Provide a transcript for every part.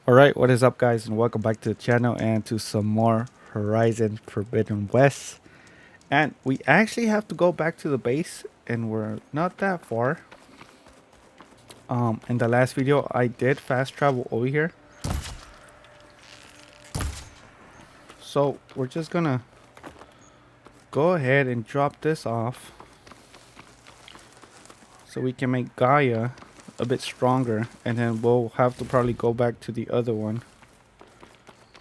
All right, what is up, guys, and welcome back to the channel and to some more Horizon Forbidden West. And we actually have to go back to the base, and we're not that far. In the last video, I did fast travel over here, so we're just gonna go ahead and drop this off so we can make Gaia a bit stronger, and then we'll have to probably go back to the other one.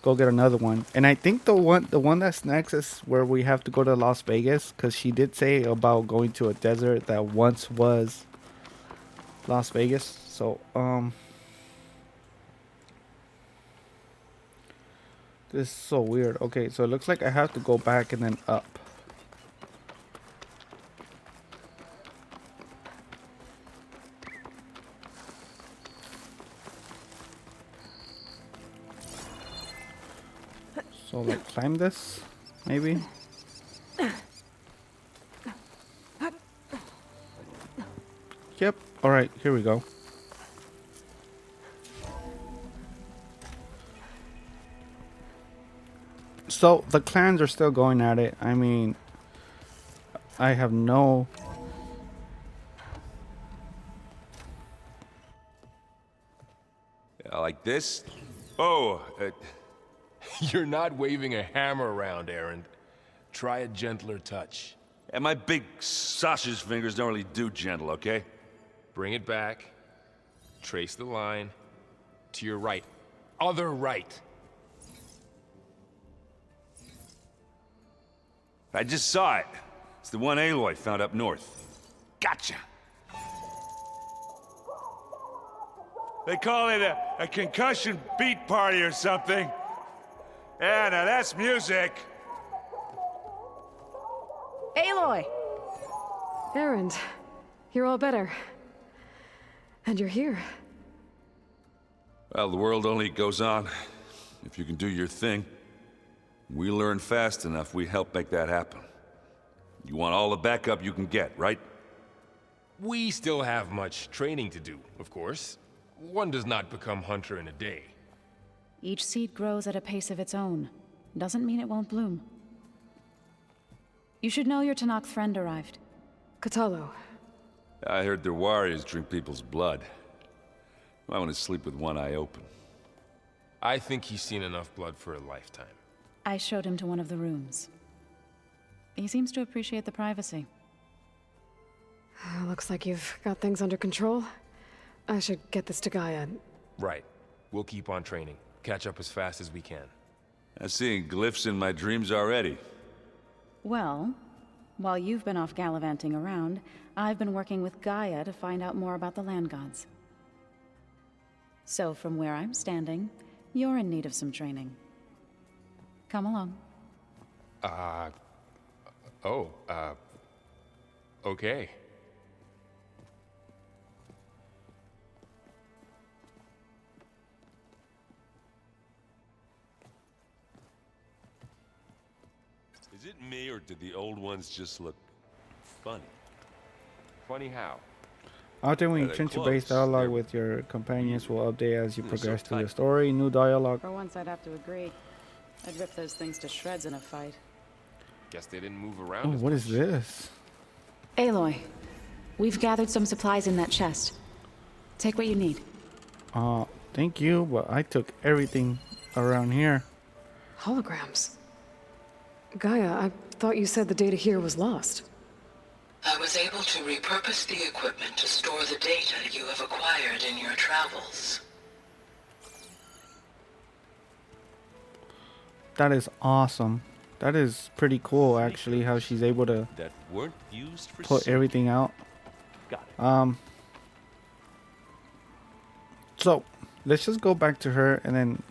Go get another one. And I think the one that's next is where we have to go to Las Vegas, because she did say about going to a desert that once was Las Vegas. So this is so weird. Okay, so it looks like I have to go back and then up. So like climb this maybe. Yep. All right, here we go. So the clans are still going at it. I mean, I have no... Like this? Oh, You're not waving a hammer around, Errand. Try a gentler touch. and my big sausage fingers don't really do gentle, okay? Bring it back. Trace the line. To your right. Other right. I just saw it. It's the one Aloy found up north. Gotcha. They call it a concussion beat party or something. Yeah, now that's music. Aloy! Errand, you're all better. And you're here. Well, the world only goes on if you can do your thing. We learn fast enough, we help make that happen. You want all the backup you can get, right? We still have much training to do, of course. One does not become hunter in a day. Each seed grows at a pace of its own. Doesn't mean it won't bloom. You should know your Tanakh friend arrived. Katalo. I heard their warriors drink people's blood. I want to sleep with one eye open. I think he's seen enough blood for a lifetime. I showed him to one of the rooms. He seems to appreciate the privacy. Looks like you've got things under control. I should get this to Gaia. Right. We'll keep on training. Catch up as fast as we can. I'm seeing glyphs in my dreams already. Well, while you've been off gallivanting around, I've been working with Gaia to find out more about the land gods. So from where I'm standing, you're in need of some training. Come along. Okay. Is it me, or did the old ones just look funny? Funny how? After when you they're return to base, close. dialogue They're- with your companions will update as you They're so progress through the tight. story. New dialogue. For once, I'd have to agree. I'd rip those things to shreds in a fight. Guess they didn't move around Oh, as what much. is this? Aloy, we've gathered some supplies in that chest. Take what you need. Thank you, but I took everything around here. Holograms. Gaia, I thought you said the data here was lost. I was able to repurpose the equipment to store the data you have acquired in your travels. That is awesome. That is pretty cool, actually, how she's able to That weren't used for put everything out. Got it. So let's just go back to her and then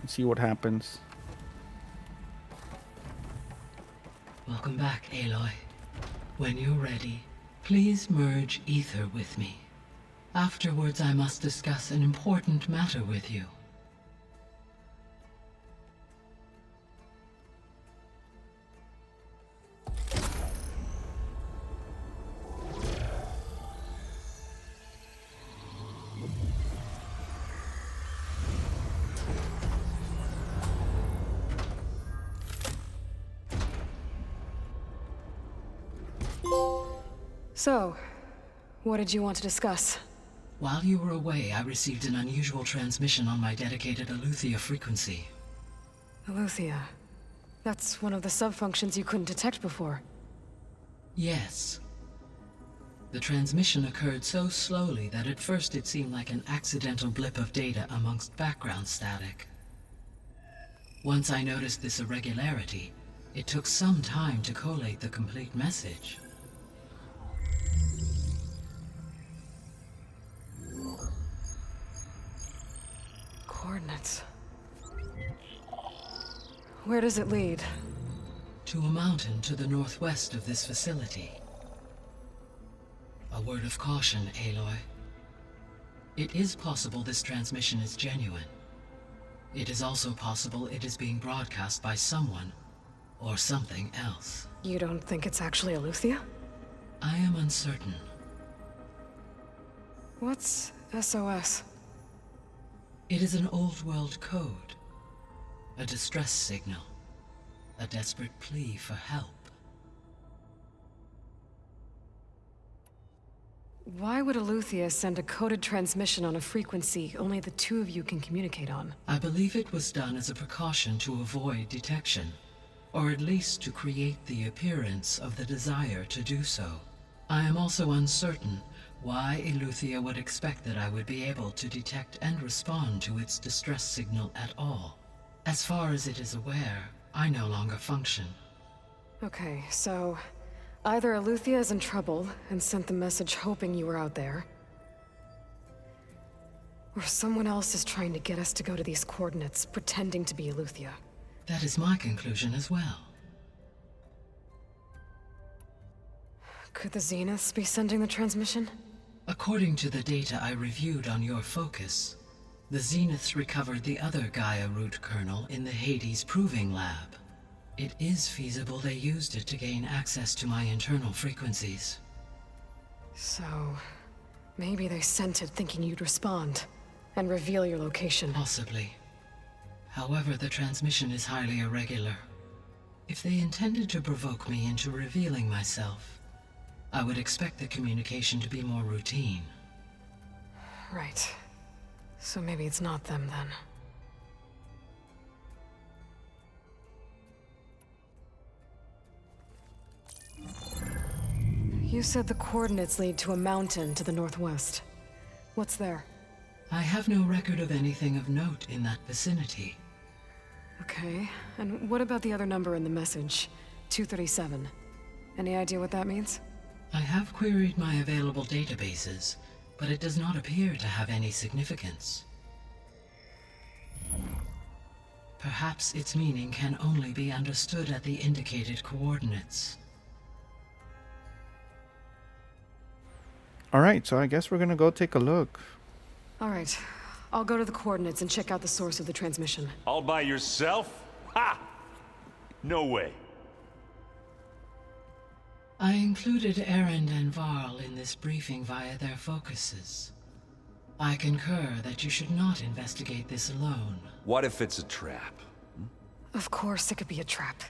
see what happens. Welcome back, Aloy. When you're ready, please merge ether with me. Afterwards, I must discuss an important matter with you. So, what did you want to discuss? While you were away, I received an unusual transmission on my dedicated Aletheia frequency. Aletheia. That's one of the sub-functions you couldn't detect before. Yes. The transmission occurred so slowly that at first it seemed like an accidental blip of data amongst background static. Once I noticed this irregularity, it took some time to collate the complete message. Coordinates. Where does it lead? To a mountain to the northwest of this facility. A word of caution, Aloy. It is possible this transmission is genuine. It is also possible it is being broadcast by someone or something else. You don't think it's actually Aletheia? I am uncertain. What's SOS? It is an old-world code. A distress signal. A desperate plea for help. Why would Aletheia send a coded transmission on a frequency only the two of you can communicate on? I believe it was done as a precaution to avoid detection, or at least to create the appearance of the desire to do so. I am also uncertain why Aletheia would expect that I would be able to detect and respond to its distress signal at all. As far as it is aware, I no longer function. Okay, so either Aletheia is in trouble and sent the message hoping you were out there, or someone else is trying to get us to go to these coordinates, pretending to be Aletheia. That is my conclusion as well. Could the Zeniths be sending the transmission? According to the data I reviewed on your focus, the Zeniths recovered the other Gaia root kernel in the Hades Proving Lab. It is feasible they used it to gain access to my internal frequencies. So, maybe they sent it thinking you'd respond and reveal your location. Possibly. However, the transmission is highly irregular. If they intended to provoke me into revealing myself, I would expect the communication to be more routine. Right. So maybe it's not them then. You said the coordinates lead to a mountain to the northwest. What's there? I have no record of anything of note in that vicinity. Okay, and what about the other number in the message? 237. Any idea what that means? I have queried my available databases, but it does not appear to have any significance. Perhaps its meaning can only be understood at the indicated coordinates. Alright, so I guess we're gonna go take a look. Alright, I'll go to the coordinates and check out the source of the transmission. All by yourself? Ha! No way. I included Erend and Varl in this briefing via their focuses. I concur that you should not investigate this alone. What if it's a trap? Of course it could be a trap.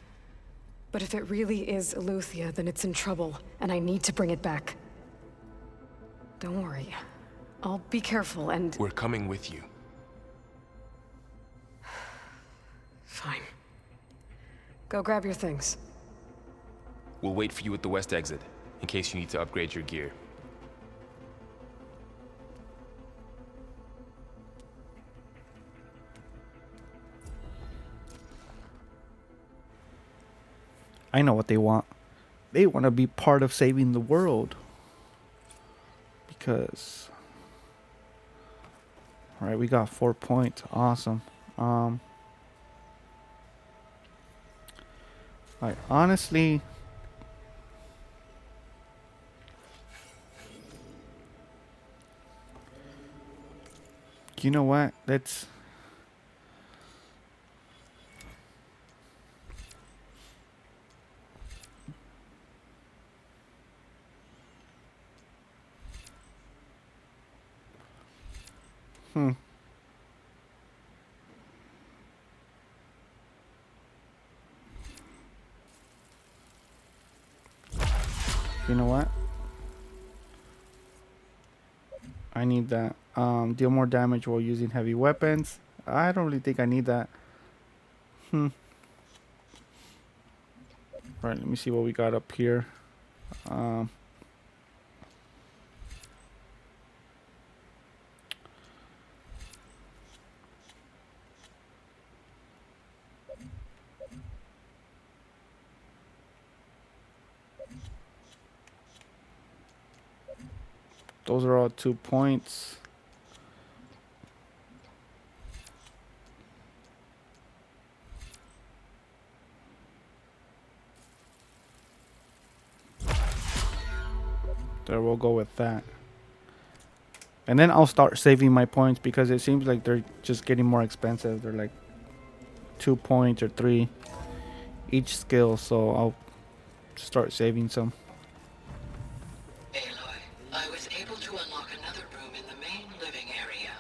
But if it really is Aletheia, then it's in trouble, and I need to bring it back. Don't worry. I'll be careful and... We're coming with you. Fine. Go grab your things. We'll wait for you at the west exit, in case you need to upgrade your gear. I know what they want. They want to be part of saving the world. Because... Alright, we got 4 points. Awesome. Like, honestly... You know what? Let's... You know what? I need that. Deal more damage while using heavy weapons. I don't really think I need that. Right, let me see what we got up here. Those are all 2 points. There, we'll go with that. And then I'll start saving my points because it seems like they're just getting more expensive. They're like 2 points or 3 each skill, so I'll start saving some. Aloy, I was able to unlock another room in the main living area.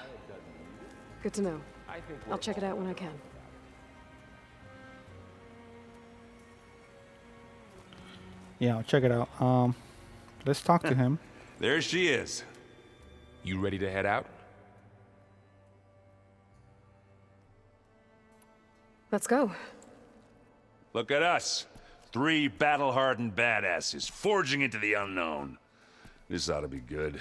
Good to know. I'll check it out when I can. Yeah, I'll check it out. Let's talk to him. There she is. You ready to head out? Let's go. Look at us. 3 battle-hardened badasses forging into the unknown. This ought to be good.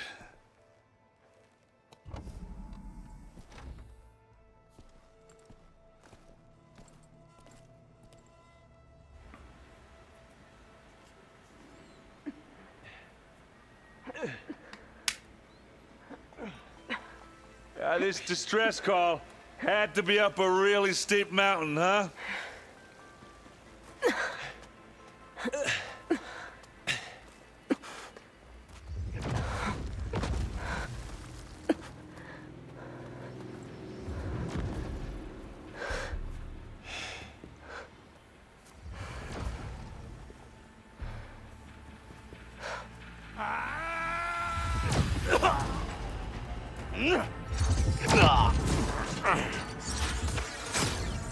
This distress call had to be up a really steep mountain, huh?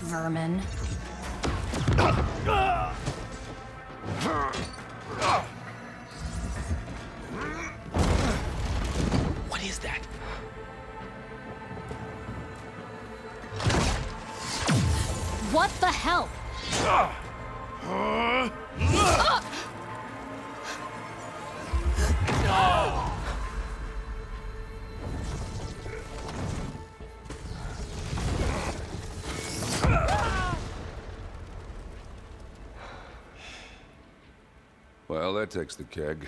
Vermin. What is that? What the hell? Well, that takes the keg.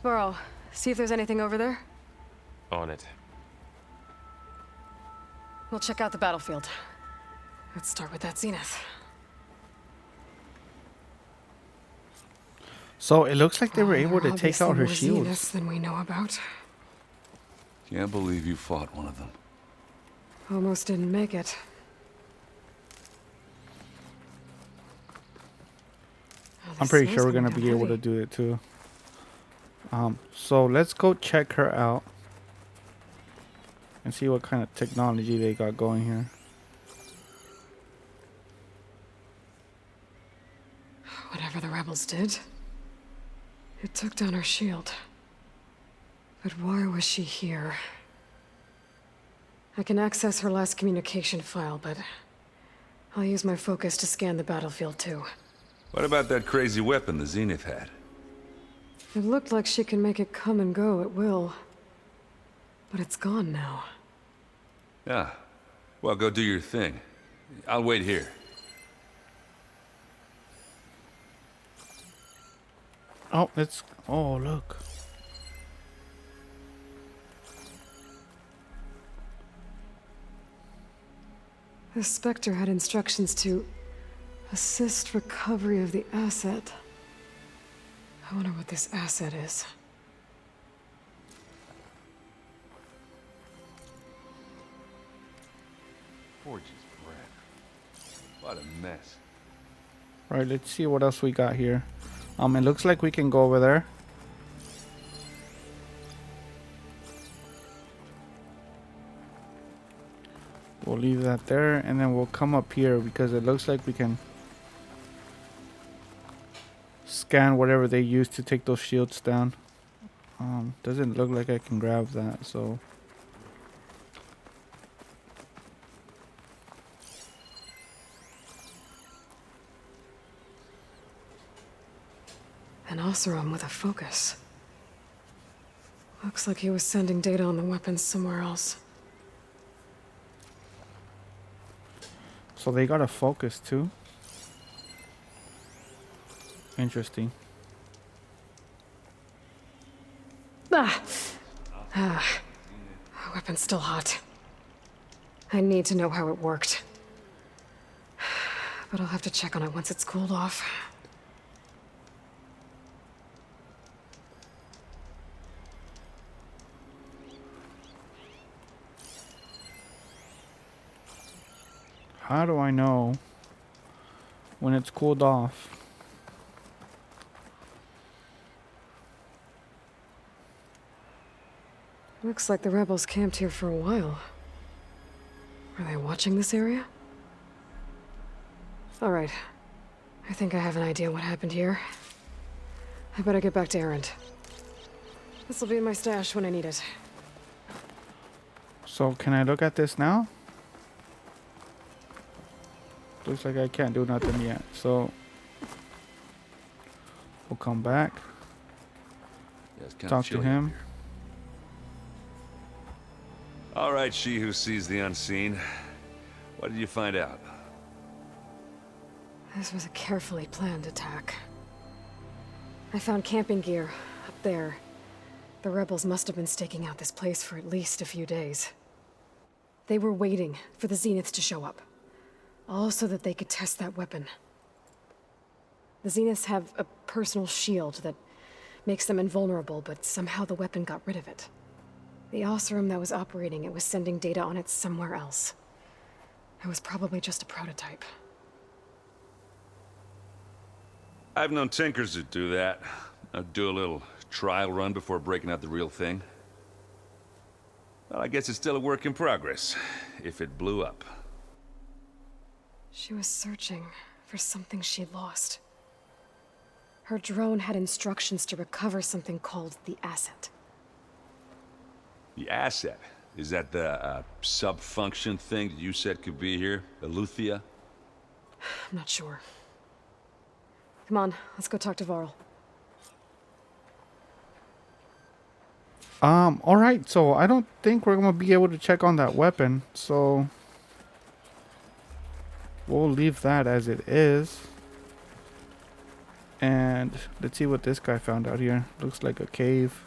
Burrow, see if there's anything over there. On it. We'll check out the battlefield. Let's start with that Zenith. So it looks like they were able to There are take out her obviously more shields. Zeniths than we know about. Can't believe you fought one of them. Almost didn't make it. Oh, I'm this pretty snow's sure we're coming gonna down be able to heavy. do it too. So let's go check her out and see what kind of technology they got going here. Whatever the rebels did, it took down her shield. But why was she here? I can access her last communication file, but I'll use my focus to scan the battlefield too. What about that crazy weapon the Zenith had? It looked like she can make it come and go at will. But it's gone now. Yeah. Well, go do your thing. I'll wait here. Oh, let's. Oh, look. The Spectre had instructions to assist recovery of the asset. I wonder what this asset is. Forge's bread. What a mess. Right, let's see what else we got here. It looks like we can go over there. We'll leave that there, and then we'll come up here because it looks like we can scan whatever they use to take those shields down. Doesn't look like I can grab that, so An Oseram with a focus. Looks like he was sending data on the weapons somewhere else. so they got a focus too. Interesting. Ah! Ah. The weapon's still hot. I need to know how it worked. But I'll have to check on it once it's cooled off. How do I know when it's cooled off? Looks like the rebels camped here for a while. Are they watching this area? All right. I think I have an idea what happened here. I better get back to Erend. This will be in my stash when I need it. So can I look at this now? Looks like I can't do nothing yet. So we'll come back, Yeah, it's kinda talk to chilly him. up here. All right, she who sees the unseen. What did you find out? This was a carefully planned attack. I found camping gear up there. The rebels must have been staking out this place for at least a few days. They were waiting for the Zeniths to show up. All so that they could test that weapon. The Zeniths have a personal shield that makes them invulnerable, but somehow the weapon got rid of it. The Oseram that was operating it was sending data on it somewhere else. It was probably just a prototype. I've known tinkers that do that. Do a little trial run before breaking out the real thing. Well, I guess it's still a work in progress, if it blew up. She was searching for something she lost. Her drone had instructions to recover something called the asset. The asset? Is that the sub-function thing that you said could be here? Aleuthyia? I'm not sure. Come on, let's go talk to Varl. All right. So I don't think we're gonna be able to check on that weapon. So we'll leave that as it is. And let's see what this guy found out here. Looks like a cave.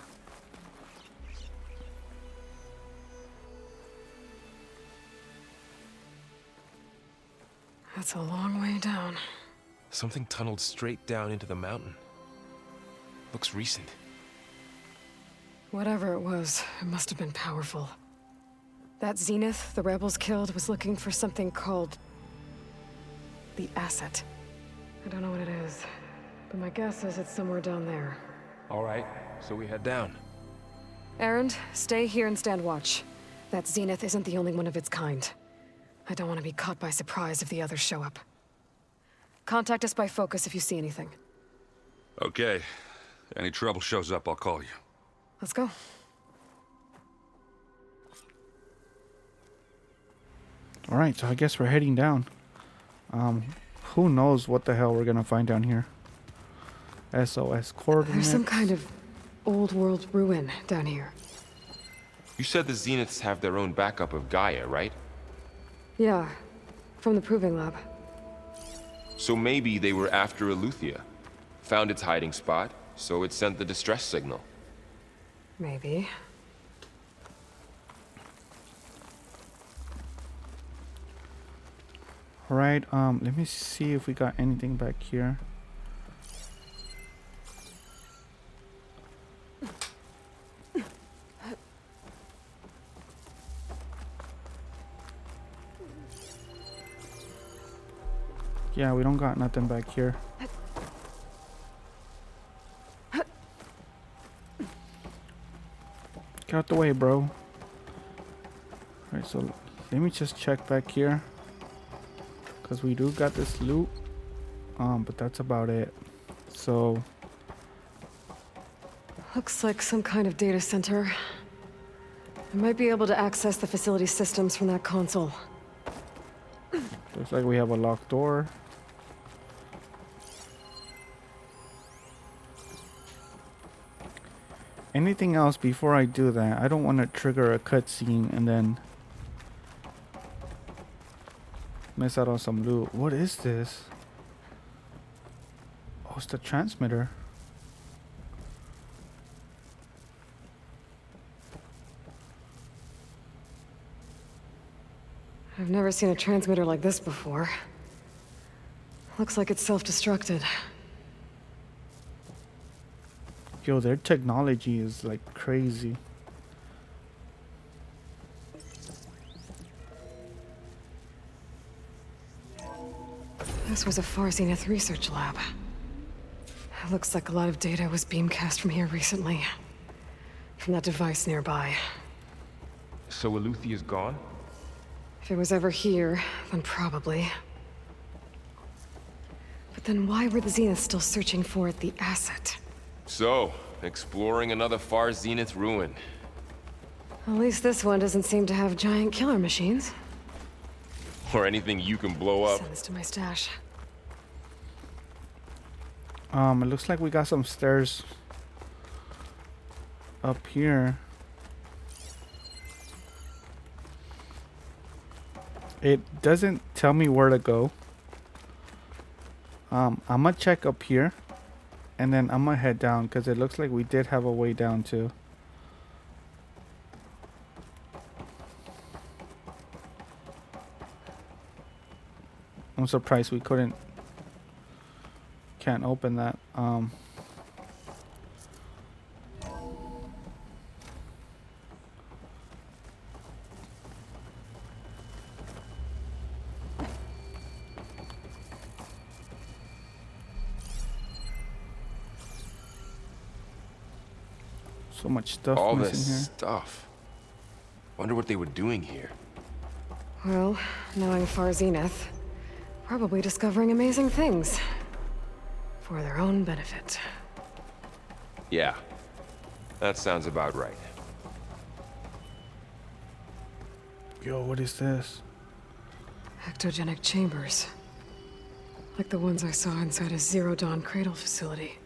That's a long way down. Something tunneled straight down into the mountain. Looks recent. Whatever it was, it must have been powerful. That Zenith the rebels killed was looking for something called the asset. I don't know what it is, but my guess is it's somewhere down there. All right, so we head down. Erend, stay here and stand watch. That Zenith isn't the only one of its kind. I don't want to be caught by surprise if the others show up. Contact us by focus if you see anything. Okay. Any trouble shows up, I'll call you. Let's go. All right. So I guess we're heading down. Who knows what the hell we're gonna find down here? SOS coordinates. There's some kind of old world ruin down here. You said the Zeniths have their own backup of Gaia, right? Yeah, from the proving lab. So maybe they were after Aleuthyia. Found its hiding spot, so it sent the distress signal. Maybe. All right. Let me see if we got anything back here. Yeah, we don't got nothing back here. Get out the way, bro. Alright, so Let me just check back here. Because we do got this loot. But that's about it. So Looks like some kind of data center. I might be able to access the facility systems from that console. looks like we have a locked door. Anything else before I do that? I don't want to trigger a cutscene and then miss out on some loot. What is this? Oh, it's the transmitter. I've never seen a transmitter like this before. Looks like it's self-destructed. Yo, their technology is like crazy. This was a Far Zenith research lab. It looks like a lot of data was beamcast from here recently. From that device nearby. So Eluthia's gone? If it was ever here, then probably. But then why were the Zeniths still searching for the asset? So, exploring another Far Zenith ruin. At least this one doesn't seem to have giant killer machines. Or anything you can blow up. Send this to my stash. It looks like we got some stairs up here. It doesn't tell me where to go. I'm gonna check up here and then I'm gonna head down because it looks like we did have a way down too. I'm surprised we can't open that. So much stuff All missing this here. stuff. Wonder what they were doing here. Well, knowing Far Zenith, probably discovering amazing things. For their own benefit. Yeah. That sounds about right. Yo, what is this? Ectogenic chambers. Like the ones I saw inside a Zero Dawn cradle facility.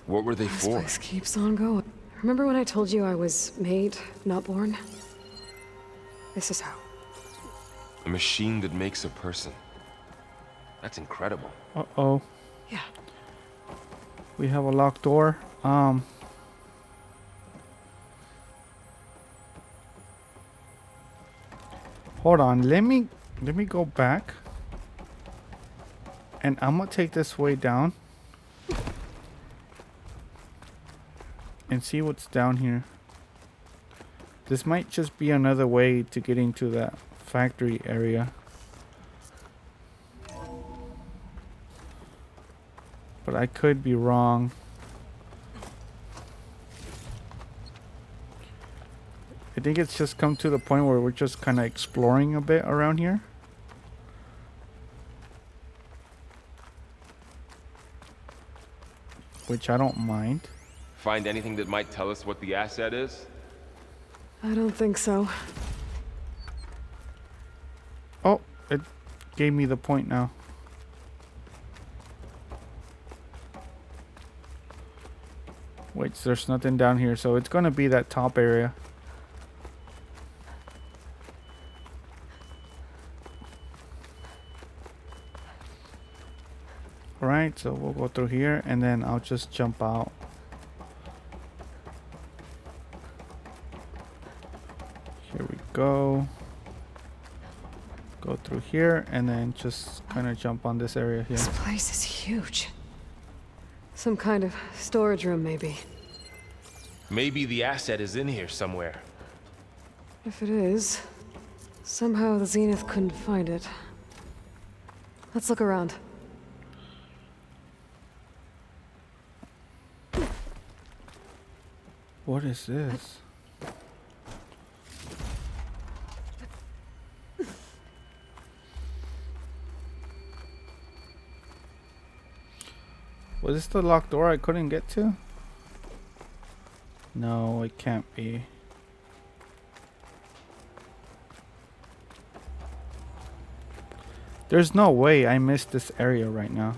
What were they This for? place keeps on going. Remember when I told you I was made, not born? This is how. A machine that makes a person. That's incredible. Uh-oh. Yeah. We have a locked door. Hold on. Let me go back. And I'm gonna take this way down. And see what's down here. This might just be another way to get into that factory area. But I could be wrong. I think it's just come to the point where we're just kind of exploring a bit around here. Which I don't mind. Find anything that might tell us what the asset is? I don't think so. Oh, it gave me the point now. Wait, there's nothing down here, so it's gonna be that top area. Alright, so we'll go through here and then I'll just jump out. Here we go. Go through here and then just kind of jump on this area here. This place is huge. Some kind of storage room, maybe. Maybe the asset is in here somewhere. If it is, somehow the Zenith couldn't find it. Let's look around. What is this? Was this the locked door I couldn't get to? No, it can't be. There's no way I missed this area right now.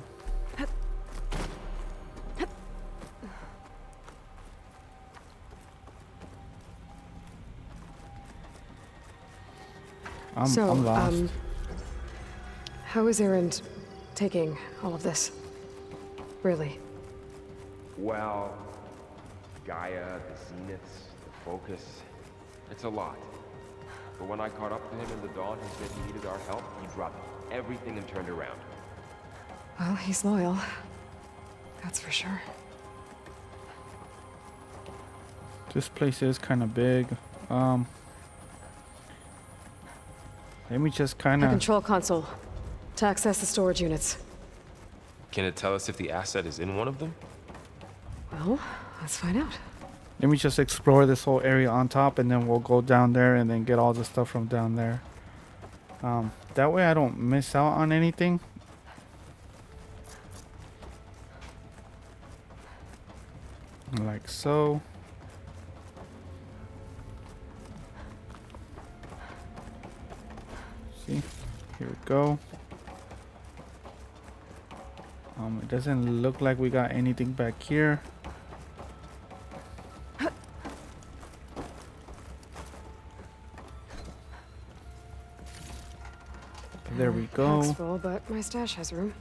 I'm lost. How is Erend taking all of this? Really? Well, Gaia, the Zeniths, the Focus, it's a lot. But when I caught up to him in the dawn, he said he needed our help. He dropped everything and turned around. Well, he's loyal. That's for sure. This place is kind of big. Let me just kind The of... control console. To access the storage units. Can it tell us if the asset is in one of them? Well, let's find out. Let me just explore this whole area on top, and then we'll go down there and then get all the stuff from down there. That way I don't miss out on anything. Like so. See, here we go. It doesn't look like we got anything back here. There we go. Pack's full, but my stash has room.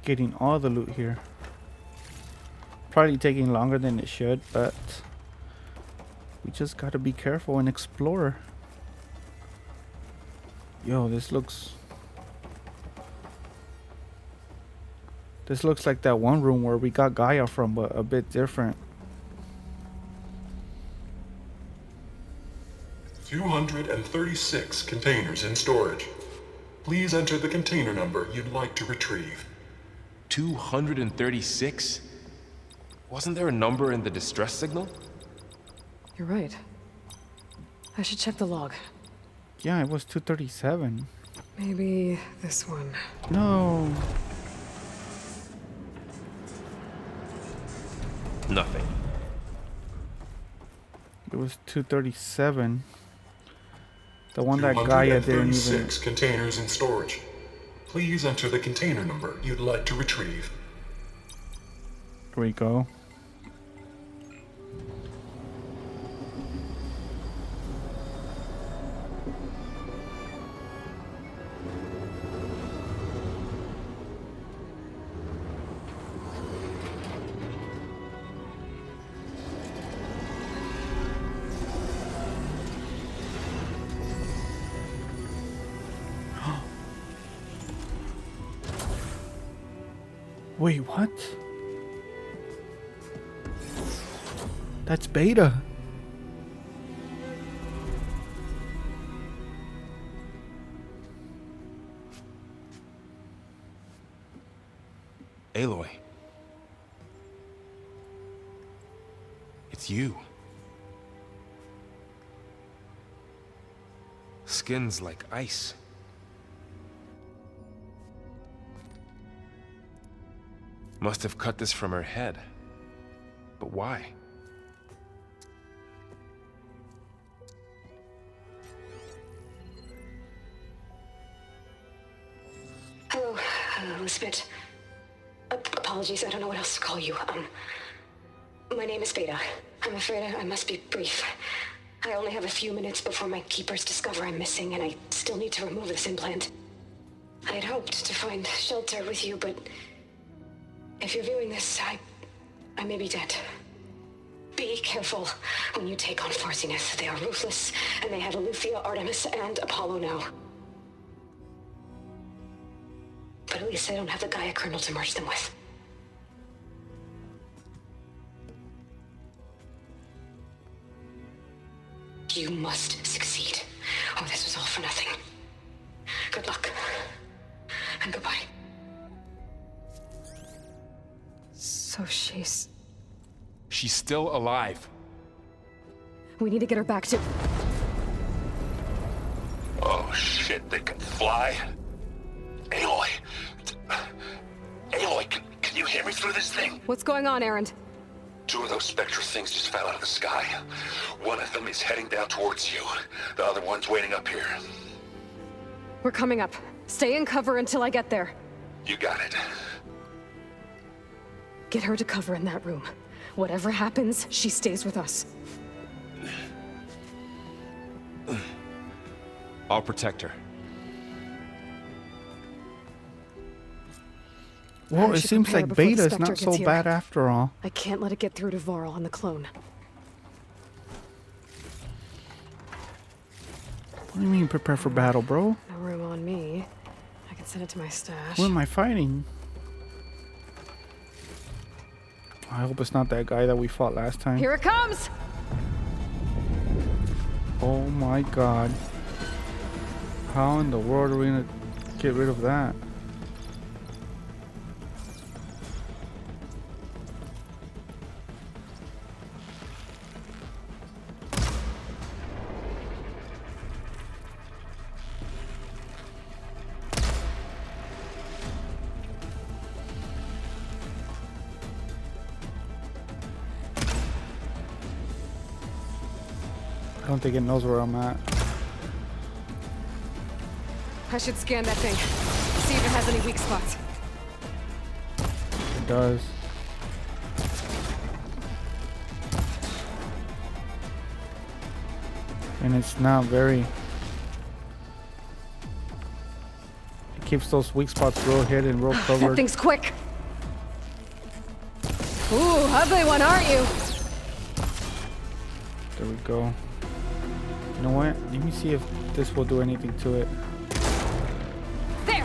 Getting all the loot here. Probably taking longer than it should, but we just gotta be careful and explore. Yo, this looks like that one room where we got Gaia from, but a bit different. 236 containers in storage. Please enter the container number you'd like to retrieve. 236? Wasn't there a number in the distress signal? You're right. I should check the log. Yeah, it was 237. Maybe this one. No. Nothing. It was 237. The one that Gaia didn't even... 236 containers in storage. Please enter the container number you'd like to retrieve. Here we go. Wait, what? That's Beta. Aloy. It's you. Skin's like ice. Must have cut this from her head. But why? Hello, Elizabeth. Apologies, I don't know what else to call you. My name is Beta. I'm afraid I must be brief. I only have a few minutes before my keepers discover I'm missing, and I still need to remove this implant. I had hoped to find shelter with you, but if you're viewing this, I may be dead. Be careful when you take on Far Zenith. They are ruthless, and they have Aletheia, Artemis, and Apollo now. But at least I don't have the Gaia kernel to merge them with. You must succeed, or this was all for nothing. Good luck, and goodbye. So she's still alive. We need to get her back to... Oh shit, they can fly? Aloy, hear me through this thing? What's going on, Erend? 2 of those spectral things just fell out of the sky. One of them is heading down towards you. The other one's waiting up here. We're coming up. Stay in cover until I get there. You got it. Get her to cover in that room. Whatever happens, she stays with us. I'll protect her. Well, I it should seems prepare like before the Beta's Spectre not so gets here. bad after all. I can't let it get through to Varl and the clone. What do you mean prepare for battle, bro? No room on me. I can send it to my stash. Who am I fighting? I hope it's not that guy that we fought last time. Here it comes! Oh my god. How in the world are we gonna get rid of that? I don't think it knows where I'm at. I should scan that thing. See if it has any weak spots. It does. And it's not very... It keeps those weak spots real hid and real That covered. thing's quick! Ooh, ugly one, aren't you? There we go. You know what? Let me see if this will do anything to it. There!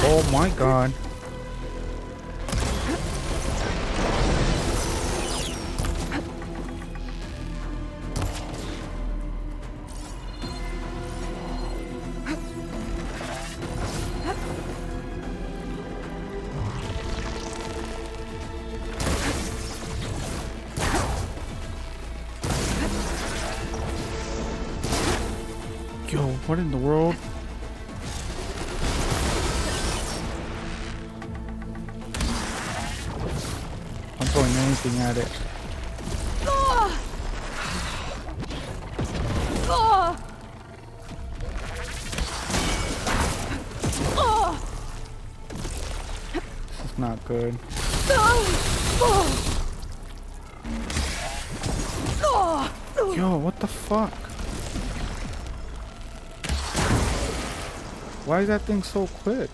Oh my god. Yo, what in the world? I'm throwing anything at it. This is not good. Yo, what the fuck? Why is that thing so quick?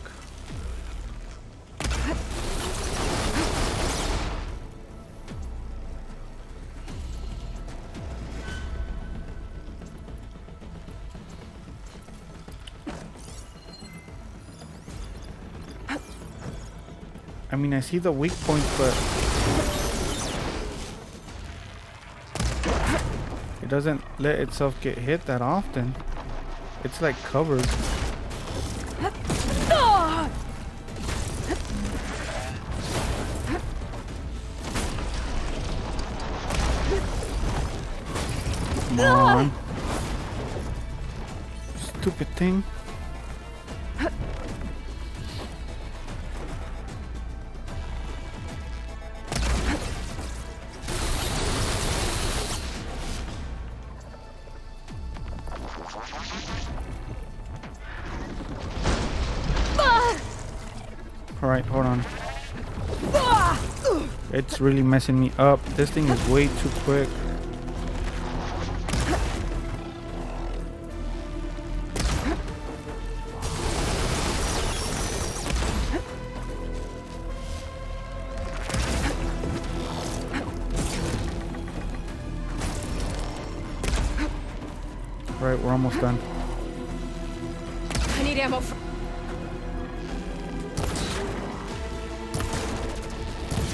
I mean, I see the weak points, but it doesn't let itself get hit that often. It's like covered. Come on. Stupid thing. Alright, hold on. It's really messing me up. This thing is way too quick. Alright, we're almost done. I need ammo for...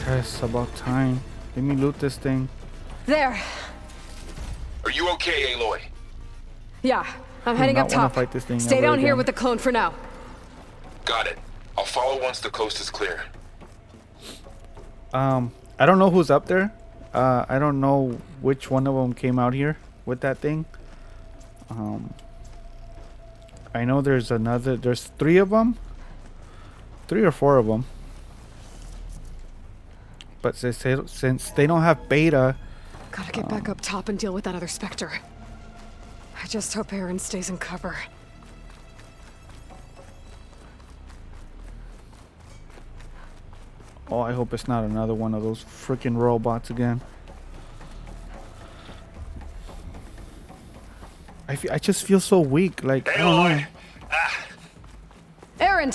Yes, about time. Let me loot this thing. There! Are you okay, Aloy? Yeah, I'm do heading not up wanna top. fight this thing Stay ever down here again. with the clone for now. Got it. I'll follow once the coast is clear. I don't know who's up there. I don't know which one of them came out here with that thing. I know there's 3 of them. 3 or 4 of them. But since they don't have beta, Gotta get back up top and deal with that other Spectre. I just hope Aaron stays in cover. oh, I hope it's not another one of those freaking robots again. I just feel so weak. Like, I don't know. Aaron!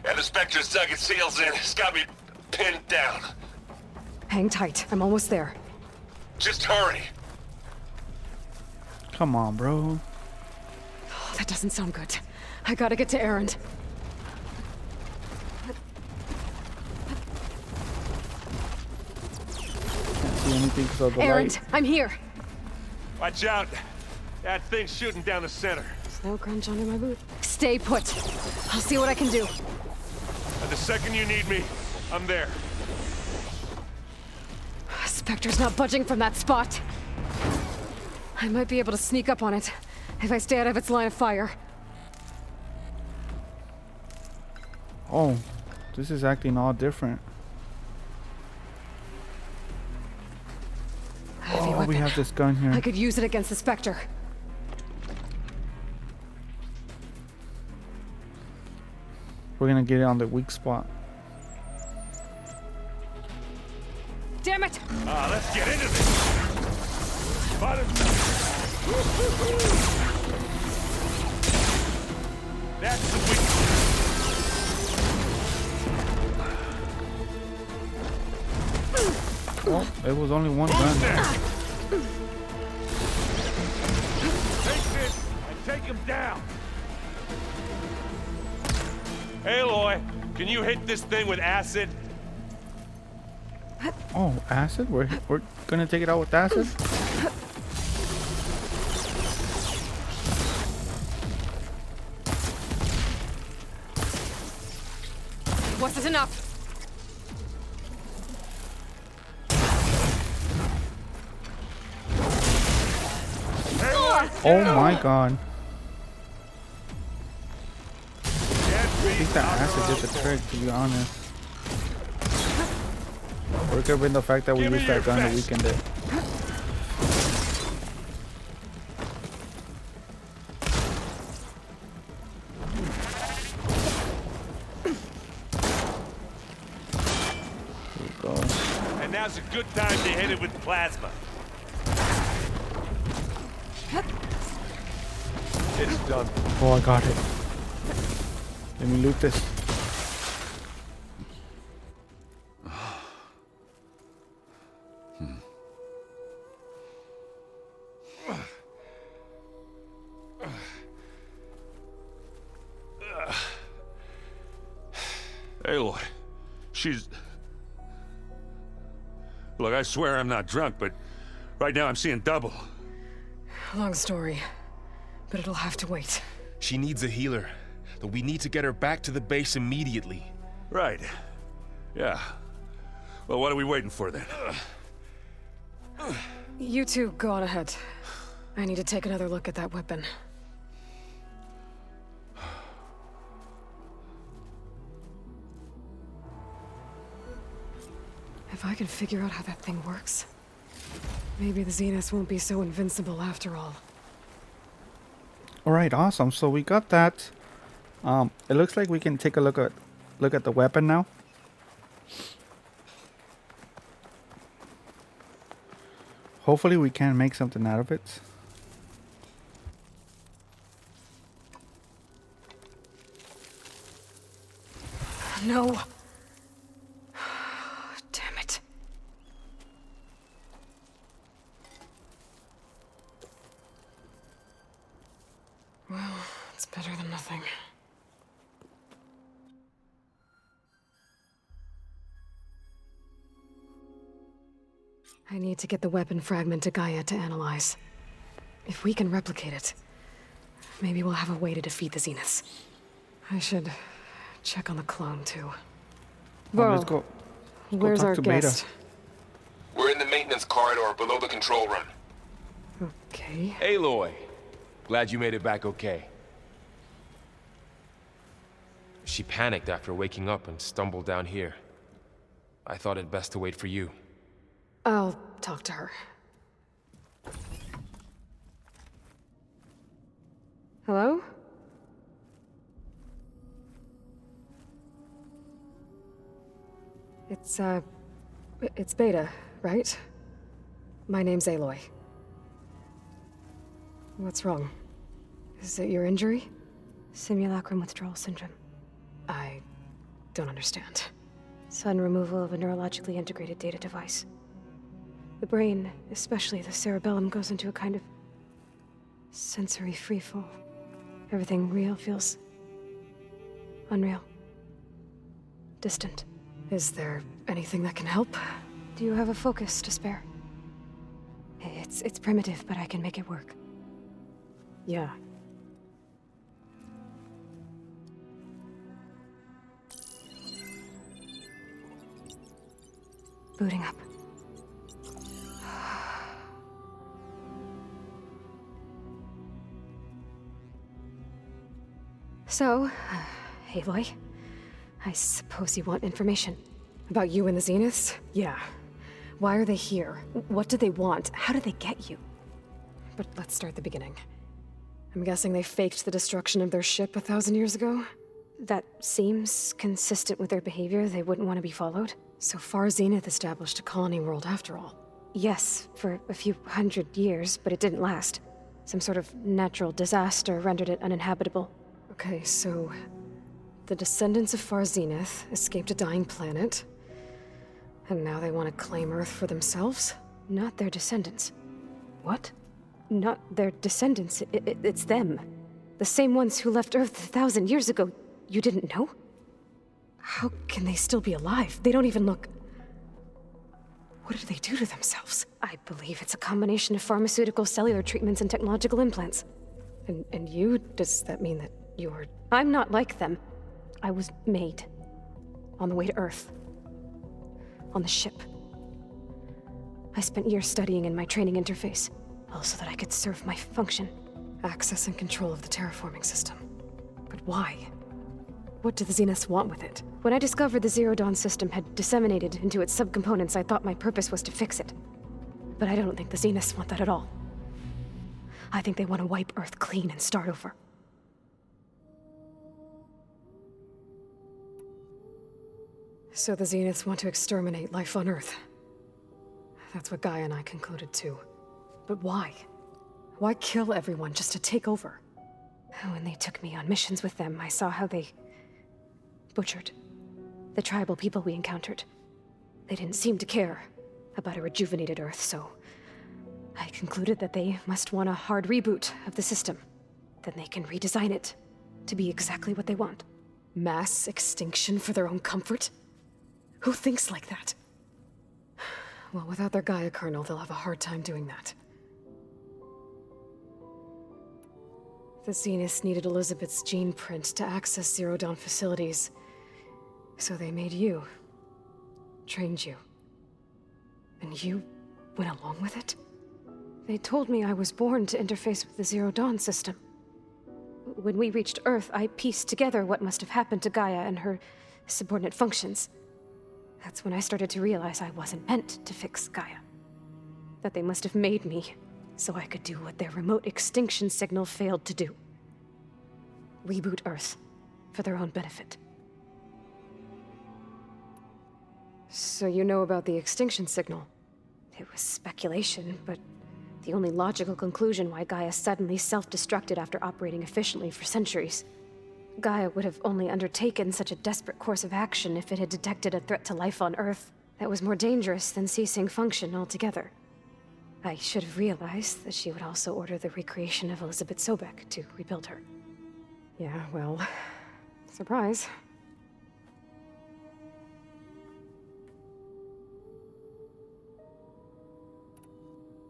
And the Spectre's dug its heels in. It's got me pinned down. Hang tight. I'm almost there. Just hurry. Come on, bro. Oh, that doesn't sound good. I gotta get to Aaron. Can't see anything because of the Aaron, light. I'm here. Watch out. That thing's shooting down the center. Snow crunch under my boot. Stay put. I'll see what I can do. And the second you need me, I'm there. Spectre's not budging from that spot. I might be able to sneak up on it if I stay out of its line of fire. Oh, this is acting all different. Heavy Oh, weapon. we have this gun here. I could use it against the Spectre. We're gonna get it on the weak spot. Damn it! Let's get into this. Spot him. That's the weak. Oh, it was only one gun. Take this and take him down. Aloy, can you hit this thing with acid? Oh, acid? We're gonna take it out with acid? Wasn't enough. Oh my god. I think that acid did the trick, to be honest. Or it could have been the fact that we used that gun to weaken it. Here we go. And now's a good time to hit it with plasma. It's done. Oh, I got it. Let me loot this. Aloy, she's... Look, I swear I'm not drunk, but right now I'm seeing double. Long story, but it'll have to wait. She needs a healer, but we need to get her back to the base immediately. Right. Yeah. Well, what are we waiting for then? You two go on ahead. I need to take another look at that weapon. If I can figure out how that thing works, maybe the Zeniths won't be so invincible after all. Alright, awesome. So we got that. It looks like we can take a look at the weapon now. Hopefully we can make something out of it. No. Damn it. Well, it's better than nothing. I need to get the weapon fragment to Gaia to analyze. If we can replicate it, maybe we'll have a way to defeat the Zeniths. I should check on the clone, too. Let's go. Where's talk our to Beta. guest? We're in the maintenance corridor below the control room. Okay. Aloy, glad you made it back okay. She panicked after waking up and stumbled down here. I thought it best to wait for you. I'll talk to her. Hello? It's Beta, right? My name's Aloy. What's wrong? Is it your injury? Simulacrum withdrawal syndrome. I don't understand. Sudden removal of a neurologically integrated data device. The brain, especially the cerebellum, goes into a kind of sensory freefall. Everything real feels unreal. Distant. Is there anything that can help? Do you have a focus to spare? It's primitive, but I can make it work. Yeah. Booting up. So, Aloy, I suppose you want information. About you and the Zeniths? Yeah. Why are they here? What do they want? How did they get you? But let's start at the beginning. I'm guessing they faked the destruction of their ship 1,000 years ago? That seems consistent with their behavior. They wouldn't want to be followed. So far, Zenith established a colony world after all. Yes, for a few hundred years, but it didn't last. Some sort of natural disaster rendered it uninhabitable. Okay, so the descendants of Far Zenith escaped a dying planet, and now they want to claim Earth for themselves? Not their descendants. What? Not their descendants. It's them. The same ones who left Earth 1,000 years ago. You didn't know? How can they still be alive? They don't even look... What did they do to themselves? I believe it's a combination of pharmaceutical, cellular treatments, and technological implants. And you? Does that mean that you're... I'm not like them. I was made. On the way to Earth? On the ship. I spent years studying in my training interface, all so that I could serve my function. Access and control of the terraforming system. But why? What do the Zeniths want with it? When I discovered the Zero Dawn system had disseminated into its subcomponents, I thought my purpose was to fix it. But I don't think the Zeniths want that at all. I think they want to wipe Earth clean and start over. So the Zeniths want to exterminate life on Earth. That's what Gaia and I concluded too. But why? Why kill everyone just to take over? When they took me on missions with them, I saw how they butchered the tribal people we encountered. They didn't seem to care about a rejuvenated Earth, so I concluded that they must want a hard reboot of the system. Then they can redesign it to be exactly what they want. Mass extinction for their own comfort? Who thinks like that? Well, without their Gaia kernel, they'll have a hard time doing that. The Zeniths needed Elizabeth's gene print to access Zero Dawn facilities. So they made you. Trained you. And you went along with it? They told me I was born to interface with the Zero Dawn system. When we reached Earth, I pieced together what must have happened to Gaia and her subordinate functions. That's when I started to realize I wasn't meant to fix Gaia. That they must have made me so I could do what their remote extinction signal failed to do. Reboot Earth for their own benefit. So you know about the extinction signal? It was speculation, but the only logical conclusion why Gaia suddenly self-destructed after operating efficiently for centuries. Gaia would have only undertaken such a desperate course of action if it had detected a threat to life on Earth that was more dangerous than ceasing function altogether. I should have realized that she would also order the recreation of Elizabeth Sobek to rebuild her. Yeah, well, surprise.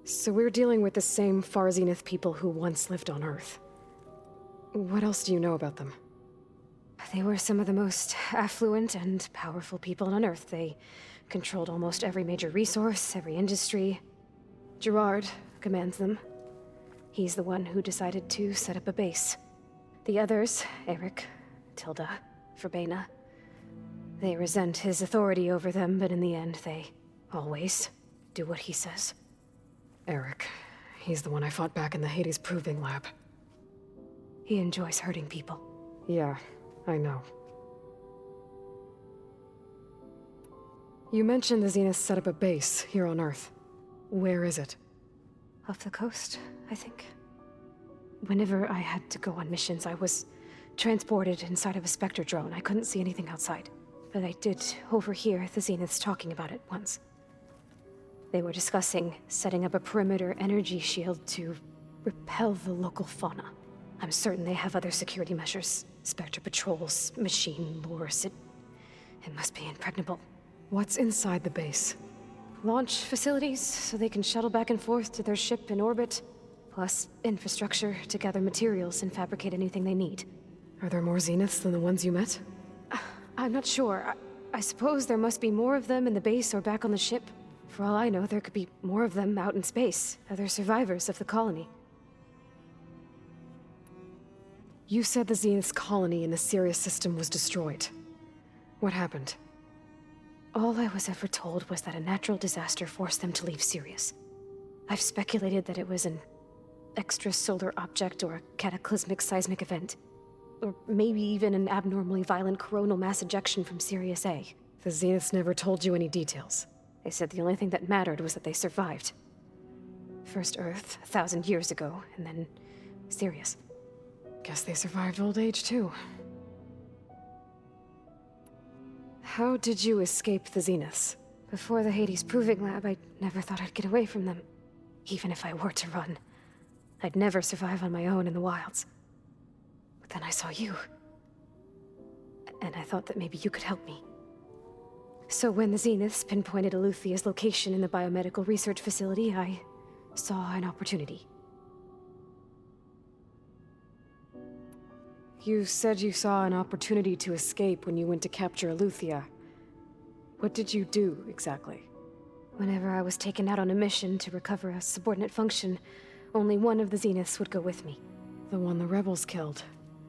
So we're dealing with the same Far Zenith people who once lived on Earth. What else do you know about them? They were some of the most affluent and powerful people on Earth. They controlled almost every major resource, every industry. Gerard commands them. He's the one who decided to set up a base. The others, Eric, Tilda, for Bena. They resent his authority over them, but in the end, they always do what he says. Eric. He's the one I fought back in the Hades Proving Lab. He enjoys hurting people. Yeah, I know. You mentioned the Zenith set up a base here on Earth. Where is it? Off the coast, I think. Whenever I had to go on missions, I was transported inside of a Spectre drone. I couldn't see anything outside. But I did overhear the Zeniths talking about it once. They were discussing setting up a perimeter energy shield to repel the local fauna. I'm certain they have other security measures. Spectre patrols, machine lures. It must be impregnable. What's inside the base? Launch facilities, so they can shuttle back and forth to their ship in orbit. Plus infrastructure to gather materials and fabricate anything they need. Are there more Zeniths than the ones you met? I'm not sure. I suppose there must be more of them in the base or back on the ship. For all I know, there could be more of them out in space, other survivors of the colony. You said the Zenith's colony in the Sirius system was destroyed. What happened? All I was ever told was that a natural disaster forced them to leave Sirius. I've speculated that it was an extrasolar object or a cataclysmic seismic event. Or maybe even an abnormally violent coronal mass ejection from Sirius A. The Zeniths never told you any details. They said the only thing that mattered was that they survived. First Earth, 1,000 years ago, and then Sirius. Guess they survived old age, too. How did you escape the Zeniths? Before the Hades Proving Lab, I never thought I'd get away from them. Even if I were to run. I'd never survive on my own in the wilds. But then I saw you. And I thought that maybe you could help me. So when the Zeniths pinpointed Eluthia's location in the biomedical research facility, I saw an opportunity. You said you saw an opportunity to escape when you went to capture Eluthia. What did you do, exactly? Whenever I was taken out on a mission to recover a subordinate function, only one of the Zeniths would go with me. The one the rebels killed,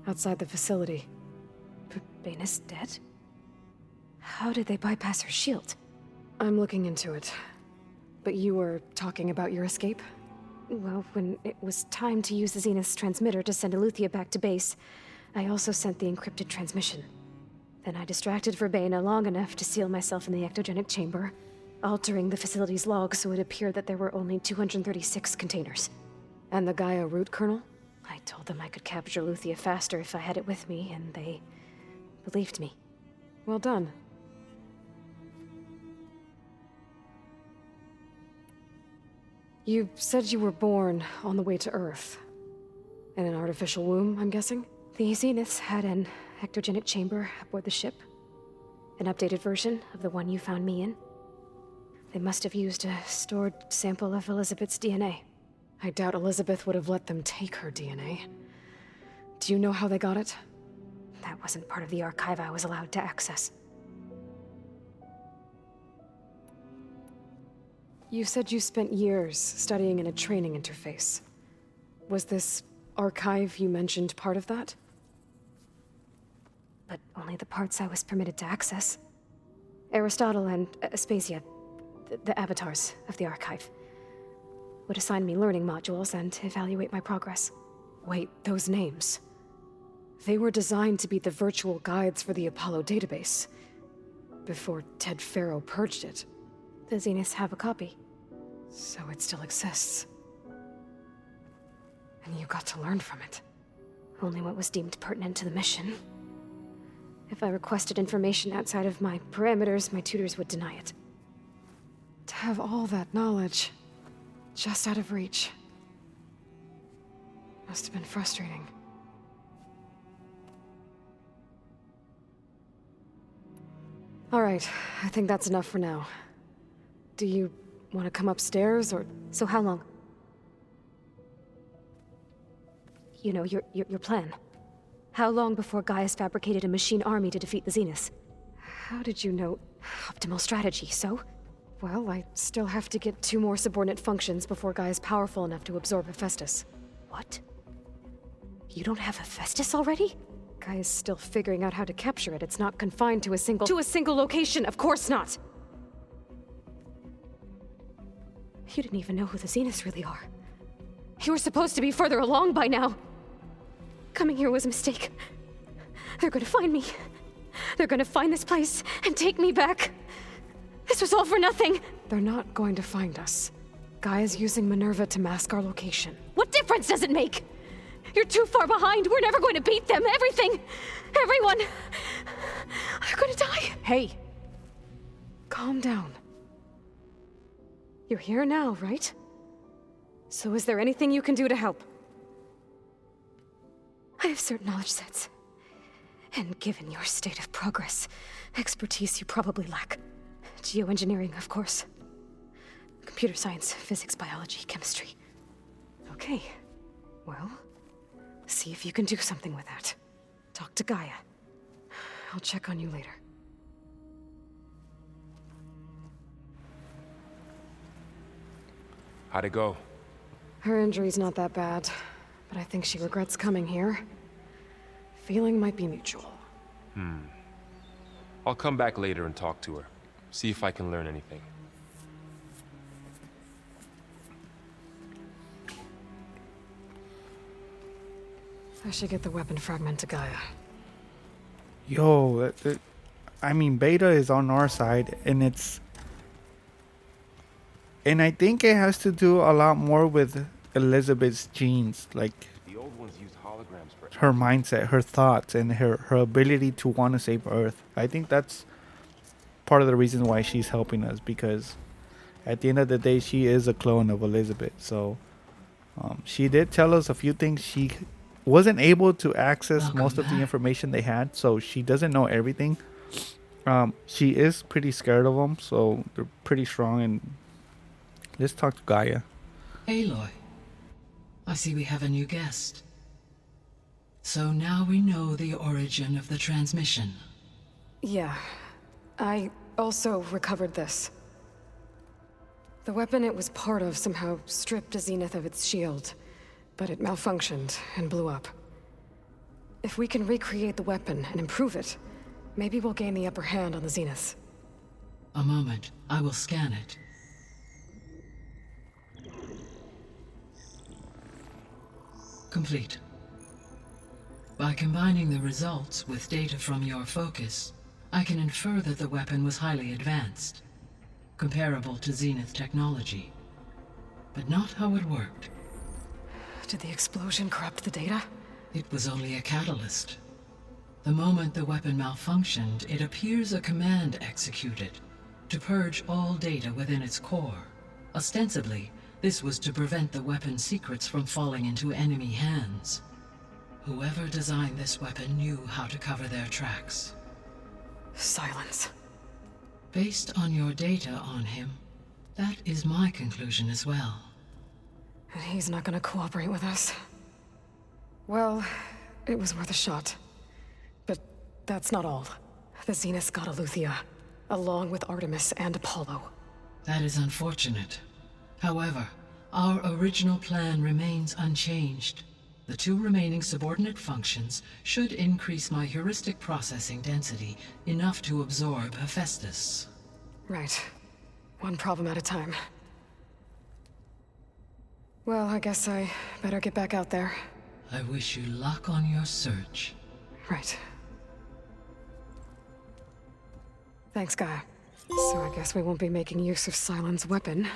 outside the facility. Bena's dead? How did they bypass her shield? I'm looking into it. But you were talking about your escape? Well, when it was time to use the Zenith's transmitter to send Eluthia back to base, I also sent the encrypted transmission. Then I distracted Verbena long enough to seal myself in the ectogenic chamber, altering the facility's log so it appeared that there were only 236 containers. And the Gaia root kernel? I told them I could capture Eluthia faster if I had it with me, and they believed me. Well done. You said you were born on the way to Earth. In an artificial womb, I'm guessing? The Zeniths had an ectogenic chamber aboard the ship. An updated version of the one you found me in. They must have used a stored sample of Elizabeth's DNA. I doubt Elizabeth would have let them take her DNA. Do you know how they got it? That wasn't part of the archive I was allowed to access. You said you spent years studying in a training interface. Was this archive you mentioned part of that? But only the parts I was permitted to access. Aristotle and Aspasia, the avatars of the archive, would assign me learning modules and evaluate my progress. Wait, those names. They were designed to be the virtual guides for the Apollo database. Before Ted Faro purged it. The Zeniths have a copy. So it still exists. And you got to learn from it. Only what was deemed pertinent to the mission. If I requested information outside of my parameters, my tutors would deny it. To have all that knowledge, just out of reach. Must have been frustrating. All right, I think that's enough for now. Do you want to come upstairs, or... So how long? You know, your plan. How long before Gaia's fabricated a machine army to defeat the Zeniths? How did you know? Optimal strategy, so? Well, I still have to get 2 more subordinate functions before Gaia's powerful enough to absorb Hephaestus. What? You don't have Hephaestus already? Gaia's still figuring out how to capture it. It's not confined to a single location. Of course not. You didn't even know who the Zeniths really are. You were supposed to be further along by now. Coming here was a mistake. They're gonna find me. They're gonna find this place and take me back. This was all for nothing. They're not going to find us. Gaia's using Minerva to mask our location. What difference does it make? You're too far behind. We're never going to beat them. Everything, everyone, are gonna die. Hey, calm down. You're here now, right? So is there anything you can do to help? I have certain knowledge sets. And given your state of progress, expertise you probably lack. Geoengineering, of course. Computer science, physics, biology, chemistry. Okay, well, see if you can do something with that. Talk to Gaia. I'll check on you later. How'd it go? Her injury's not that bad, but I think she regrets coming here. Feeling might be mutual. I'll come back later and talk to her. See if I can learn anything. I should get the weapon fragment to Gaia. Yo, I mean, Beta is on our side, and I think it has to do a lot more with Elizabeth's genes, like The old ones used holograms for her mindset, her thoughts, and her ability to want to save Earth. I think that's part of the reason why she's helping us, because at the end of the day, she is a clone of Elizabeth. So she did tell us a few things. She wasn't able to access most of the information they had, so she doesn't know everything. She is pretty scared of them, so they're pretty strong. And let's talk to Gaia. Aloy, I see we have a new guest. So now we know the origin of the transmission. Yeah. I also recovered this. The weapon it was part of somehow stripped a Zenith of its shield, but it malfunctioned and blew up. If we can recreate the weapon and improve it, maybe we'll gain the upper hand on the Zeniths. A moment, I will scan it. Complete. By combining the results with data from your focus, I can infer that the weapon was highly advanced, comparable to Zenith technology, but not how it worked. Did the explosion corrupt the data? It was only a catalyst. The moment the weapon malfunctioned, it appears a command executed to purge all data within its core. Ostensibly, this was to prevent the weapon's secrets from falling into enemy hands. Whoever designed this weapon knew how to cover their tracks. Silence. Based on your data on him, that is my conclusion as well. And he's not gonna cooperate with us. Well, it was worth a shot. But that's not all. The Zeniths got Aletheia, along with Artemis and Apollo. That is unfortunate. However, our original plan remains unchanged. The two remaining subordinate functions should increase my heuristic processing density enough to absorb Hephaestus. Right. One problem at a time. Well, I guess I better get back out there. I wish you luck on your search. Right. Thanks, Gaia. So I guess we won't be making use of Cylon's weapon.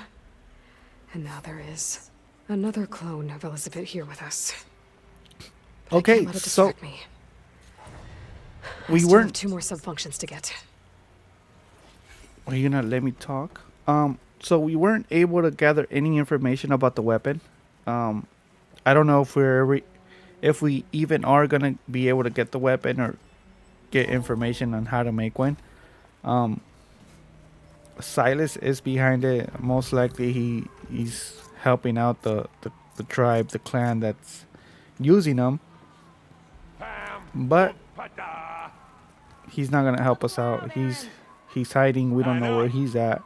And now there is another clone of Elizabeth here with us. But I can't let it distract me. We still weren't. have 2 more subfunctions to get. Are you gonna let me talk? So we weren't able to gather any information about the weapon. I don't know if we even are gonna be able to get the weapon or get information on how to make one. Silas is behind it. Most likely he's helping out the tribe, the clan that's using them. But he's not gonna help us out. He's hiding. We don't know where he's at.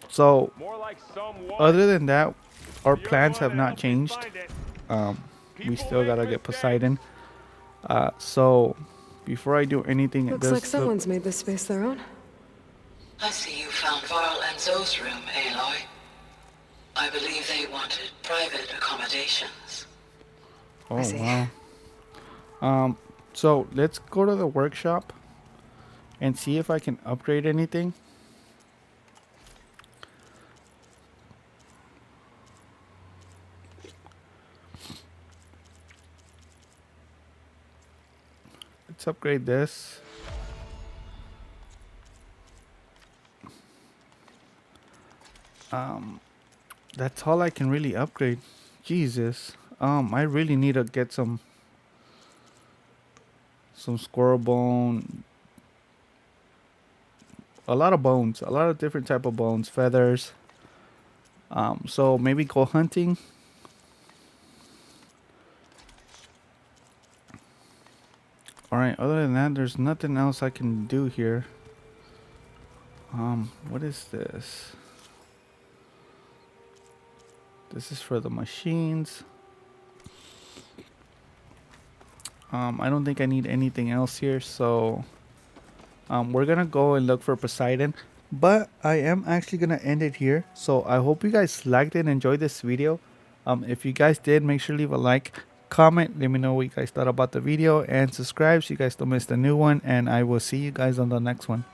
So other than that, our plans have not changed. We still gotta get Poseidon. So before I do anything, it Looks does like look- someone's made this space their own. I see you found Varl and Zoe's room, Aloy. I believe they wanted private accommodations. Oh see. wow. So let's go to the workshop and see if I can upgrade anything. Let's upgrade this. That's all I can really upgrade. Jesus. I really need to get some squirrel bone, a lot of bones, a lot of different type of bones, feathers. So maybe go hunting. Alright, other than that, there's nothing else I can do here. What is this? This is for the machines. I don't think I need anything else here, so we're gonna go and look for Poseidon. But I am actually gonna end it here. So I hope you guys liked it and enjoyed this video. If you guys did, make sure to leave a like, comment, let me know what you guys thought about the video, and subscribe so you guys don't miss the new one. And I will see you guys on the next one.